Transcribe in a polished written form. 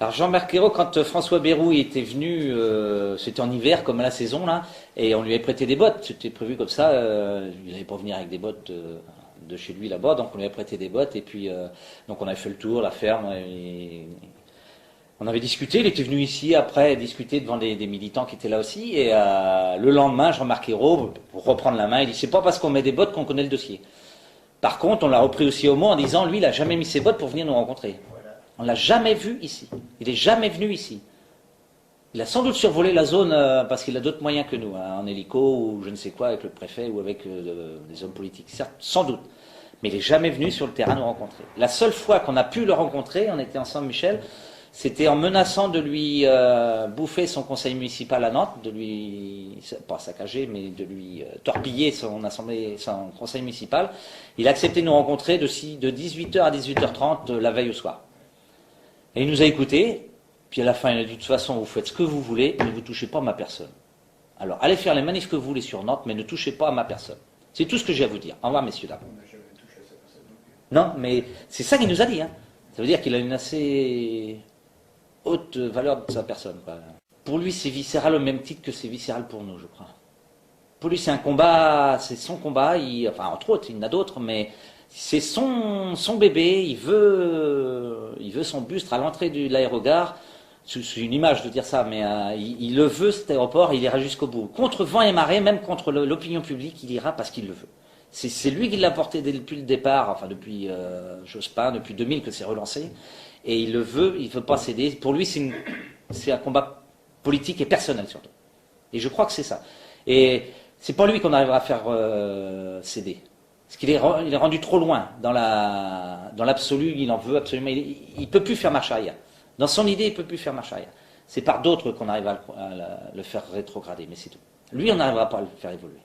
Alors Jean-Marc Ayrault, quand François Bayrou était venu, c'était en hiver comme à la saison là, et on lui avait prêté des bottes, c'était prévu comme ça, il n'allait pas venir avec des bottes de chez lui là-bas, donc on lui avait prêté des bottes, et puis donc on avait fait le tour, la ferme, et on avait discuté, il était venu ici après discuter devant des militants qui étaient là aussi, et le lendemain, Jean-Marc Ayrault, pour reprendre la main, il dit c'est pas parce qu'on met des bottes qu'on connaît le dossier. Par contre, on l'a repris aussi au mot en disant lui, il n'a jamais mis ses bottes pour venir nous rencontrer. On ne l'a jamais vu ici. Il n'est jamais venu ici. Il a sans doute survolé la zone parce qu'il a d'autres moyens que nous, hein, en hélico ou je ne sais quoi avec le préfet ou avec des hommes politiques, certes, sans doute. Mais il n'est jamais venu sur le terrain nous rencontrer. La seule fois qu'on a pu le rencontrer, on était ensemble, Michel, c'était en menaçant de lui bouffer son conseil municipal à Nantes, de lui, pas saccager, mais de lui torpiller son conseil municipal. Il a accepté de nous rencontrer de 18h à 18h30 la veille au soir. Et il nous a écoutés, puis à la fin il a dit de toute façon vous faites ce que vous voulez, mais vous ne touchez pas à ma personne. Alors allez faire les manifs que vous voulez sur Nantes, mais ne touchez pas à ma personne. C'est tout ce que j'ai à vous dire. Au revoir messieurs, dames. Non, mais c'est ça qu'il nous a dit. Hein. Ça veut dire qu'il a une assez haute valeur de sa personne. Quoi. Pour lui c'est viscéral au même titre que c'est viscéral pour nous, je crois. Pour lui c'est un combat, c'est son combat, enfin entre autres, il y en a d'autres, mais... C'est son bébé, il veut son buste à l'entrée de l'aérogare. C'est une image de dire ça, mais il le veut cet aéroport, il ira jusqu'au bout. Contre vent et marée, même contre l'opinion publique, il ira parce qu'il le veut. C'est lui qui l'a porté depuis le départ, enfin depuis Jospin, depuis 2000 que c'est relancé. Et il le veut, il ne veut pas céder. Pour lui, c'est un combat politique et personnel surtout. Et je crois que c'est ça. Et c'est pas lui qu'on arrivera à faire céder. Parce qu'il est rendu trop loin dans l'absolu, il en veut absolument, il ne peut plus faire marche arrière. Dans son idée, il ne peut plus faire marche arrière. C'est par d'autres qu'on arrive à le faire rétrograder, mais c'est tout. Lui, on n'arrivera pas à le faire évoluer.